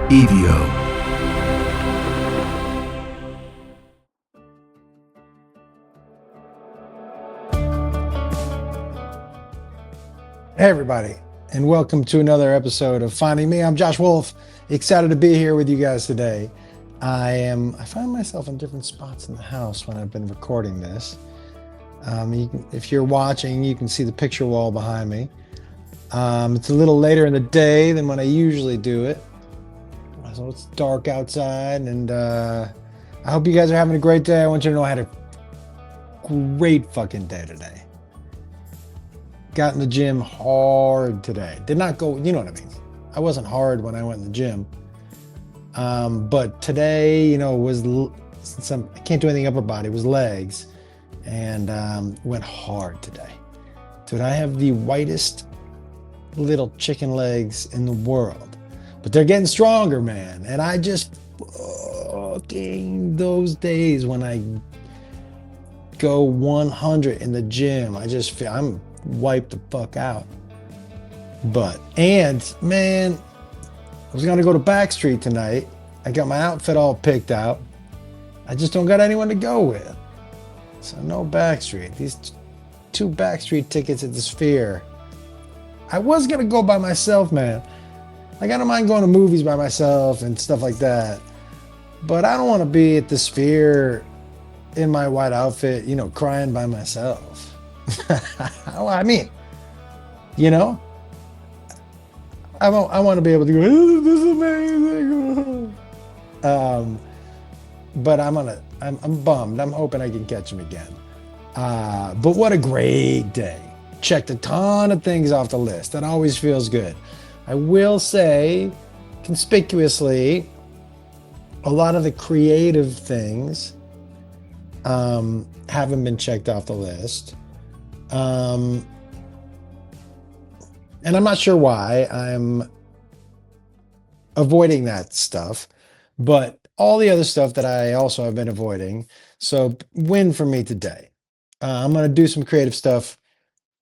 EVO. Hey, everybody, and welcome to another episode of Finding Me. I'm Josh Wolf, excited to be here with you guys today. I find myself in different spots in the house when I've been recording this. If you're watching, you can see the picture wall behind me. It's a little later in the day than when I usually do it. So it's dark outside, and I hope you guys are having a great day. I want you to know I had a great fucking day today. Got in the gym hard today. Did not go, you know what I mean. I wasn't hard when I went in the gym. But today, since I can't do anything upper body, it was legs. And went hard today. Dude, I have the whitest little chicken legs in the world. But they're getting stronger, man. And I just fucking those days when I go 100 in the gym, I just feel I'm wiped the fuck out. And man, I was gonna go to Backstreet tonight. I got my outfit all picked out. I just don't got anyone to go with. So no Backstreet. These 2 Backstreet tickets at the Sphere. I was gonna go by myself, man. Like, I don't mind going to movies by myself and stuff like that. But I don't want to be at the Sphere in my white outfit, crying by myself. I mean, I want to be able to go, oh, this is amazing. But I'm bummed. I'm hoping I can catch him again. But what a great day. Checked a ton of things off the list. That always feels good. I will say, conspicuously, a lot of the creative things haven't been checked off the list. And I'm not sure why I'm avoiding that stuff, but all the other stuff that I also have been avoiding. So win for me today. I'm going to do some creative stuff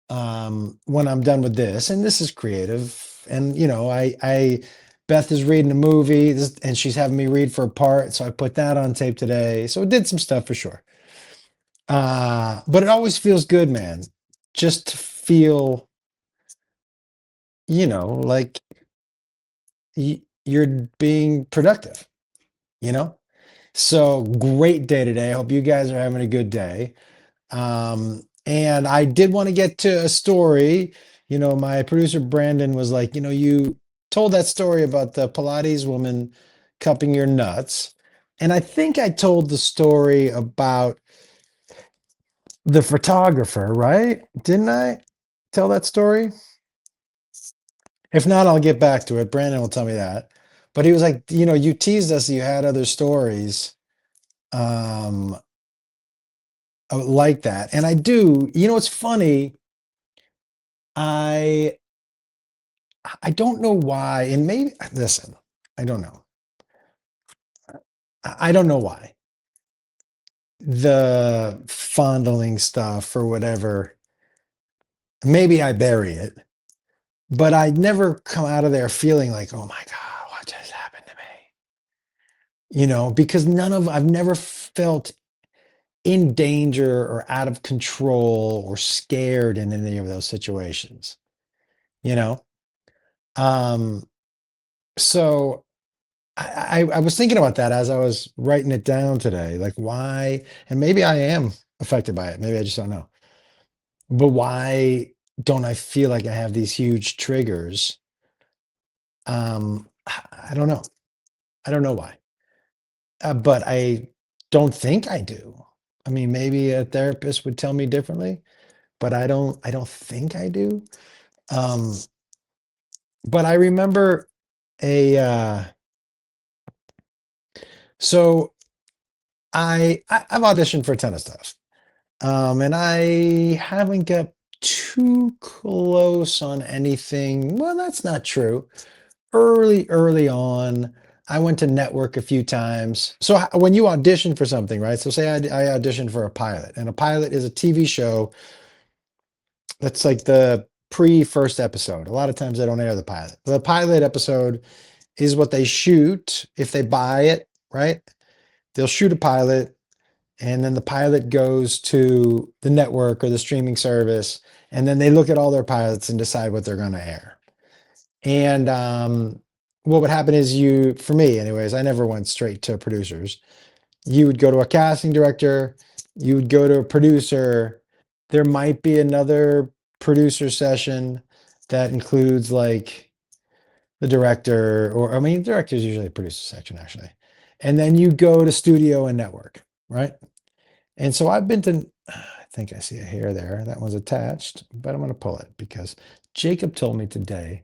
when I'm done with this. And this is creative. And, Beth is reading a movie and she's having me read for a part. So I put that on tape today. So it did some stuff for sure. But it always feels good, man. Just to feel, like you're being productive, So great day today. I hope you guys are having a good day. And I did want to get to a story. My producer Brandon was like, you told that story about the Pilates woman cupping your nuts. And I think I told the story about the photographer, right? Didn't I tell that story? If not, I'll get back to it. Brandon will tell me that. But he was like, you teased us that you had other stories like that. And I do. It's funny. I don't know why. And maybe, listen, I don't know. I don't know why. The fondling stuff or whatever. Maybe I bury it. But I never come out of there feeling like, oh my God, what just happened to me? Because I've never felt in danger or out of control or scared in any of those situations, So I was thinking about that as I was writing it down today, like why, and maybe I am affected by it. Maybe I just don't know. But why don't I feel like I have these huge triggers? I don't know. I don't know why. But I don't think I do. I mean, maybe a therapist would tell me differently, but I don't think I do. But I remember so I've auditioned for a ton of stuff. And I haven't got too close on anything. Well, that's not true. Early on, I went to network a few times. So when you audition for something, right? So say I auditioned for a pilot, and a pilot is a TV show that's like the pre first episode. A lot of times they don't air the pilot. The pilot episode is what they shoot if they buy it, right? They'll shoot a pilot, and then the pilot goes to the network or the streaming service, and then they look at all their pilots and decide what they're going to air. And what would happen is for me, anyways, I never went straight to producers. You would go to a casting director, you would go to a producer. There might be another producer session that includes like the director, or I mean, director's usually a producer section actually. And then you go to studio and network, right? And so I've been to, I think I see a hair there. That one's attached, but I'm going to pull it because Jacob told me today,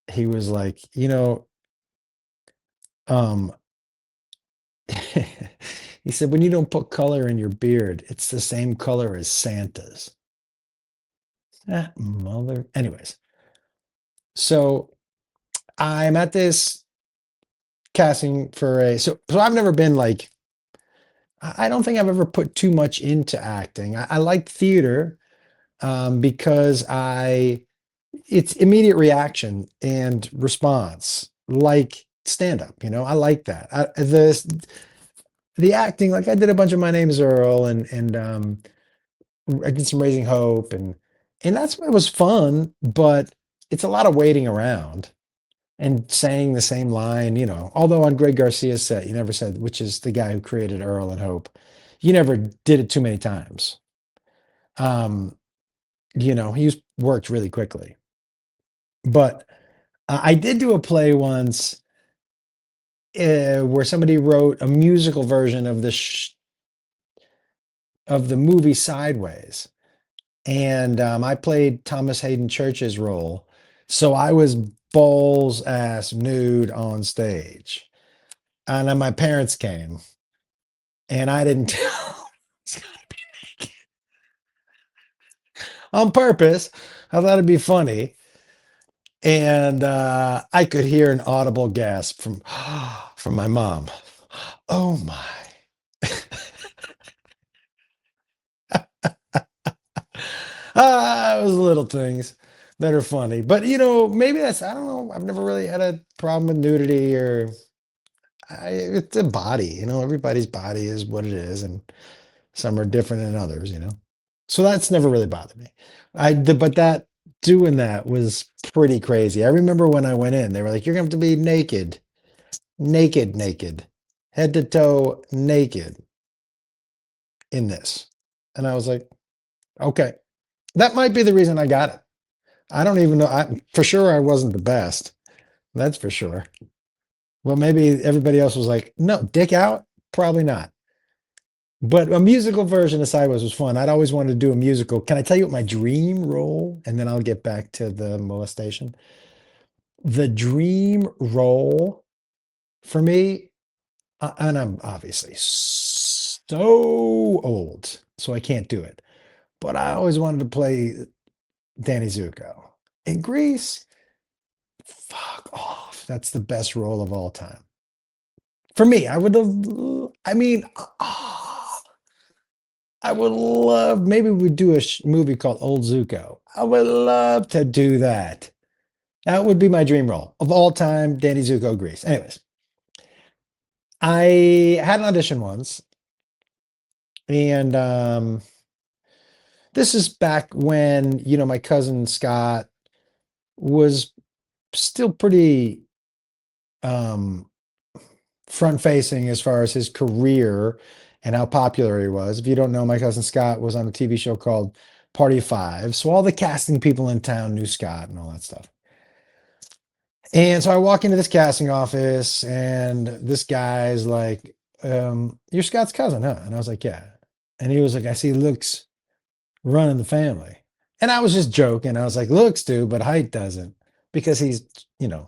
he was like, um, he said, when you don't put color in your beard, it's the same color as Santa's. Mother. Anyways, so I'm at this casting for so I've never been like, I don't think I've ever put too much into acting. I like theater because it's immediate reaction and response, like stand up. I like that. The acting, like I did a bunch of My Name Is Earl, and I did some Raising Hope, and that's it was fun, but it's a lot of waiting around and saying the same line. Although on Greg Garcia's set, you never said, which is the guy who created Earl and Hope, you never did it too many times. Um, he worked really quickly. But I did do a play once where somebody wrote a musical version of of the movie Sideways, and I played Thomas Hayden Church's role. So I was balls ass nude on stage, and then my parents came, and I didn't tell on purpose. I thought it'd be funny, and I could hear an audible gasp from from my mom. Oh my. It was little things that are funny. But maybe I don't know. I've never really had a problem with nudity, or it's a body. Everybody's body is what it is, and some are different than others. So that's never really bothered me. But that doing that was pretty crazy. I remember when I went in, they were like, "You're gonna have to be naked, naked, naked, head to toe, naked in this," and I was like, "Okay." That might be the reason I got it. I don't even know. For sure, I wasn't the best. That's for sure. Well, maybe everybody else was like, no, dick out? Probably not. But a musical version of Sideways was fun. I'd always wanted to do a musical. Can I tell you what my dream role? And then I'll get back to the molestation. The dream role for me, and I'm obviously so old, so I can't do it. But I always wanted to play Danny Zuko. In Greece, fuck off. That's the best role of all time. For me, I mean, I would love, maybe we'd do a movie called Old Zuko. I would love to do that. That would be my dream role of all time, Danny Zuko, Greece. Anyways, I had an audition once, and this is back when, my cousin Scott was still pretty front facing as far as his career and how popular he was. If you don't know, my cousin Scott was on a TV show called Party of Five. So all the casting people in town knew Scott and all that stuff. And so I walk into this casting office, and this guy's like, "You're Scott's cousin, huh?" And I was like, "Yeah." And he was like, "I see looks running the family." And I was just joking. I was like, "Looks do, but height doesn't," because he's, a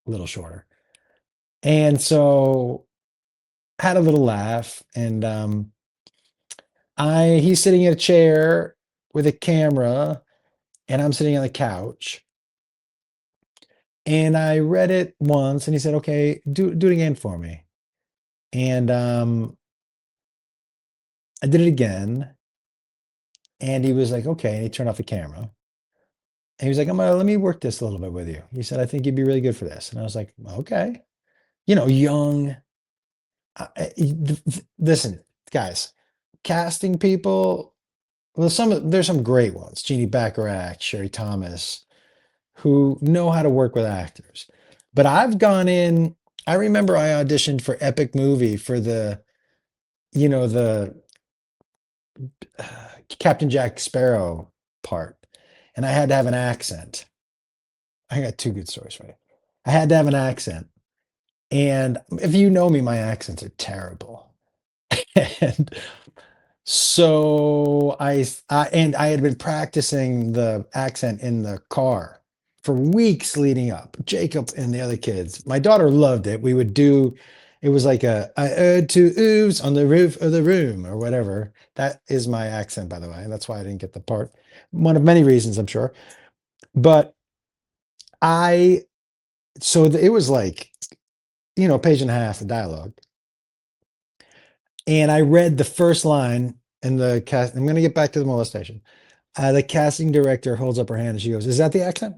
little shorter. And so had a little laugh, and he's sitting in a chair with a camera, and I'm sitting on the couch. And I read it once, and he said, "Okay, do it again for me." And I did it again, and he was like, "Okay," and he turned off the camera. And he was like, let me work this a little bit with you. He said, I think you'd be really good for this. And I was like, okay. Young. Listen, guys, casting people. Well, there's some great ones. Jeannie Bacharach, Sherry Thomas, who know how to work with actors. But I've gone in. I remember I auditioned for Epic Movie for the uh, Captain Jack Sparrow part, and I had to have an accent. I got two good stories for you. I had to have an accent, and if you know me, my accents are terrible. And so I had been practicing the accent in the car for weeks leading up. Jacob and the other kids. My daughter loved it. We would do it was like I heard two oohs on the roof of the room or whatever. That is my accent, by the way. That's why I didn't get the part. One of many reasons, I'm sure. But I it was like, a page and a half of dialogue. And I read the first line in the cast. I'm going to get back to the molestation. The casting director holds up her hand and she goes, "Is that the accent?"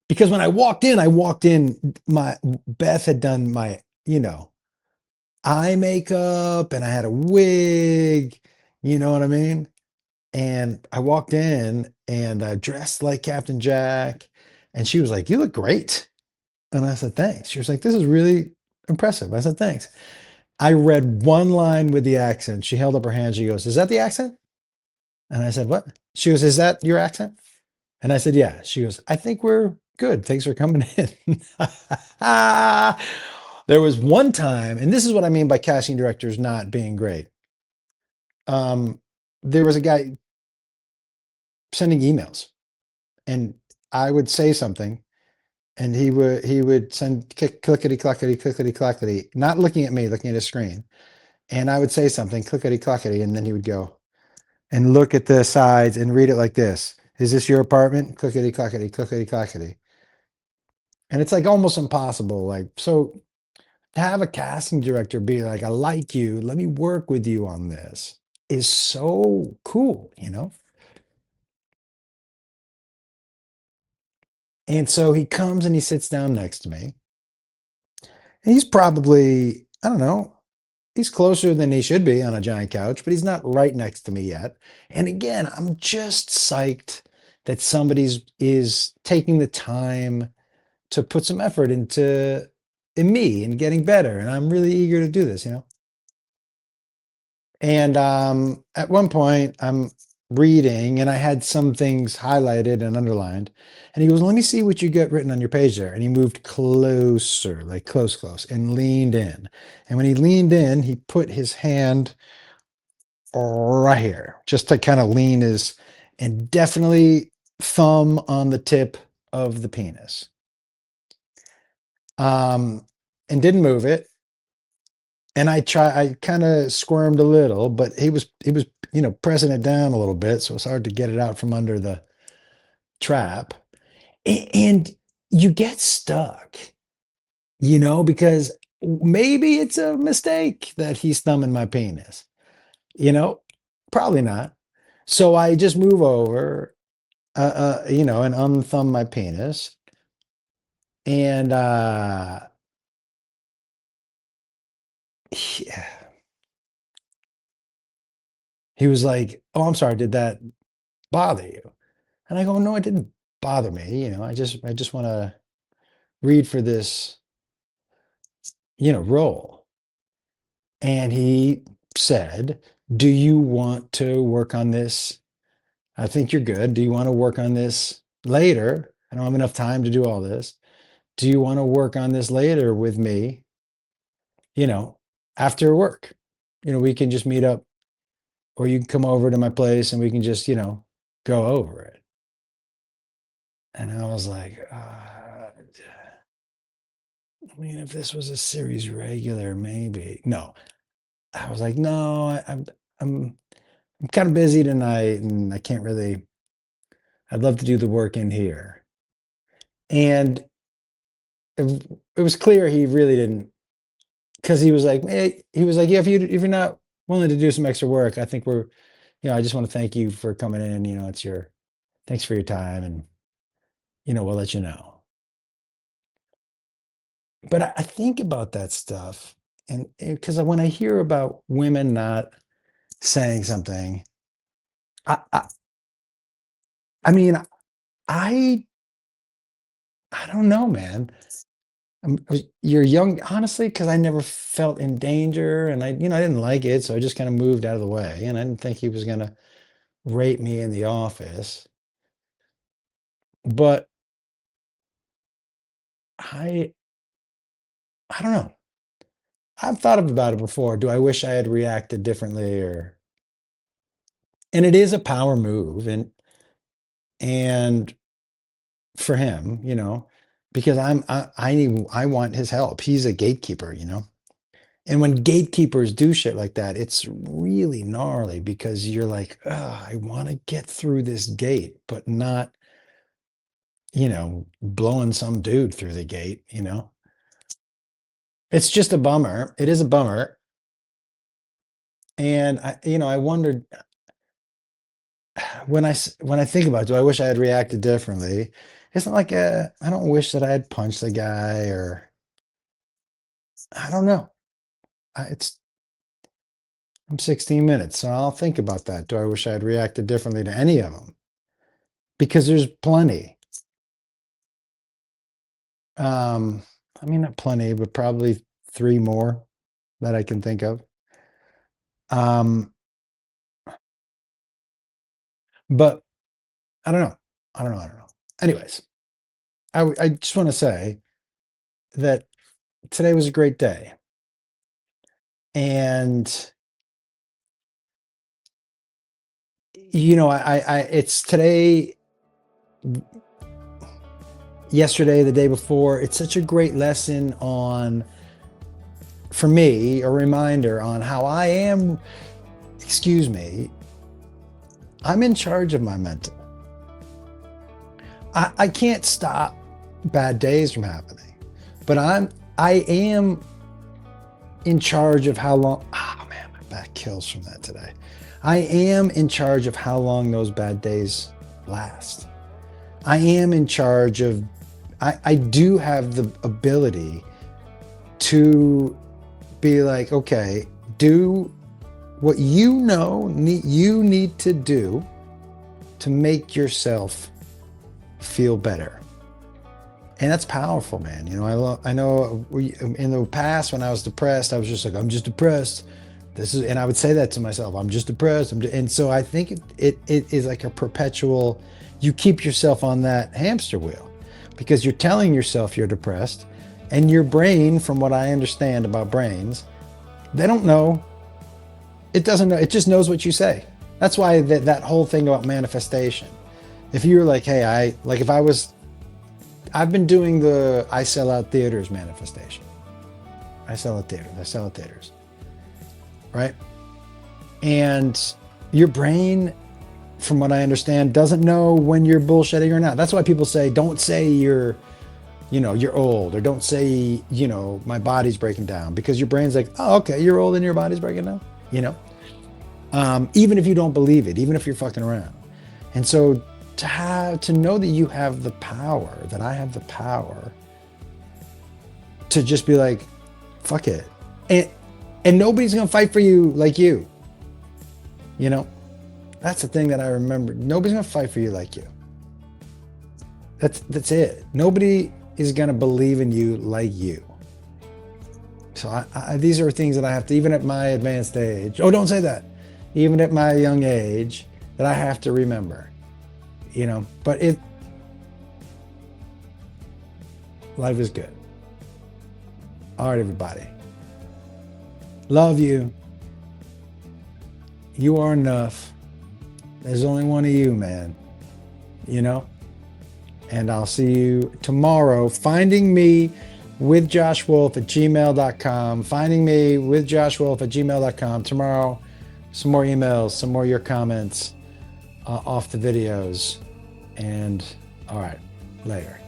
Because when I walked in, my Beth had done my, eye makeup and I had a wig, you know what I mean? And I walked in and I dressed like Captain Jack. And she was like, "You look great." And I said, "Thanks." She was like, "This is really impressive." I said, "Thanks." I read one line with the accent. She held up her hand. She goes, "Is that the accent?" And I said, "What?" She goes, "Is that your accent?" And I said, "Yeah." She goes, "I think we're good. Thanks for coming in." There was one time, and this is what I mean by casting directors not being great. Um, there was a guy sending emails, and I would say something, and he would send clickety clackety clickety clackety, not looking at me, looking at his screen. And I would say something, clickety clackety, and then he would go and look at the sides and read it like this. "Is this your apartment?" Clickety clackety, clickety clackety. And it's like almost impossible. Like, so to have a casting director be like, "I like you, let me work with you on this," is so cool. And so he comes and he sits down next to me. And he's probably, I don't know, he's closer than he should be on a giant couch, but he's not right next to me yet. And again, I'm just psyched that somebody's is taking the time to put some effort into in me and getting better. And I'm really eager to do this. And at one point, I'm reading and I had some things highlighted and underlined. And he goes, "Let me see what you get written on your page there." And he moved closer, like close, close, and leaned in. And when he leaned in, he put his hand right here, just to kind of lean his, and definitely thumb on the tip of the penis. And didn't move it. And I kind of squirmed a little, but he was, pressing it down a little bit, so it's hard to get it out from under the trap. And you get stuck, because maybe it's a mistake that he's thumbing my penis, you know, probably not. So I just move over, and unthumb my penis. And he was like, "Oh, I'm sorry, did that bother you?" And I go, "No, it didn't bother me. I just want to read for this, role." And he said, "Do you want to work on this? I think you're good. Do you want to work on this later? I don't have enough time to do all this. Do you want to work on this later with me, you know, after work? We can just meet up, or you can come over to my place and we can just, go over it." And I was like, I mean, if this was a series regular, maybe. No, I was like, "No, I'm I'm kind of busy tonight, and I can't really. I'd love to do the work in here." And it was clear he really didn't, because he was like, "Hey," he was like, "Yeah, if you're not willing to do some extra work, I think I just want to thank you for coming in. It's your thanks for your time." we'll let you know. But I think about that stuff, and because when I hear about women not saying something, I, I, I mean, I, I don't know, man. You're young, honestly, because I never felt in danger, and I didn't like it, so I just kind of moved out of the way, and I didn't think he was gonna rape me in the office. But I, I don't know. I've thought about it before. Do I wish I had reacted differently, or? And it is a power move, and for him, because I want his help. He's a gatekeeper. And when gatekeepers do shit like that, it's really gnarly because you're like, oh, I want to get through this gate, but not, blowing some dude through the gate. It's just a bummer. It is a bummer. And I wondered when I think about it, do I wish I had reacted differently? It's not like I don't wish that I had punched the guy, or I don't know. I'm 16 minutes, so I'll think about that. Do I wish I had reacted differently to any of them? Because there's plenty. Um, I mean, not plenty, but probably three more that I can think of. Um, but I don't know. I don't know. I don't know. Anyways, I just want to say that today was a great day. And it's today, yesterday, the day before. It's such a great lesson for me, a reminder on how I am, excuse me, I'm in charge of my mental. I can't stop bad days from happening, but I am in charge of how long. Oh man, my back kills from that today. I am in charge of how long those bad days last. I am in charge of, I do have the ability to be like, okay, do what you need to do to make yourself feel better. And that's powerful, man. I know in the past when I was depressed, I was just like, I'm just depressed. And I would say that to myself, I'm just depressed. And so I think it is like a perpetual, you keep yourself on that hamster wheel because you're telling yourself you're depressed, and your brain, from what I understand about brains, they don't know. It doesn't know. It just knows what you say. That's why that whole thing about manifestation. If you were like, hey, I've been doing the I sell out theaters manifestation. I sell out theaters. Right? And your brain, from what I understand, doesn't know when you're bullshitting or not. That's why people say, don't say you're old, or don't say, my body's breaking down, because your brain's like, oh, okay, you're old and your body's breaking down, even if you don't believe it, even if you're fucking around. And so to know that you have the power, that I have the power to just be like, fuck it. And nobody's going to fight for you like you. That's the thing that I remember. Nobody's going to fight for you like you. That's it. Nobody is going to believe in you like you. So these are things that I have to, even at my advanced age. Oh, don't say that. Even at my young age, that I have to remember. But life is good. All right, everybody. Love you. You are enough. There's only one of you, man. And I'll see you tomorrow. Finding me with Josh Wolf at gmail.com. Finding me with Josh Wolf at gmail.com. Tomorrow, some more emails, some more of your comments off the videos. And all right, later.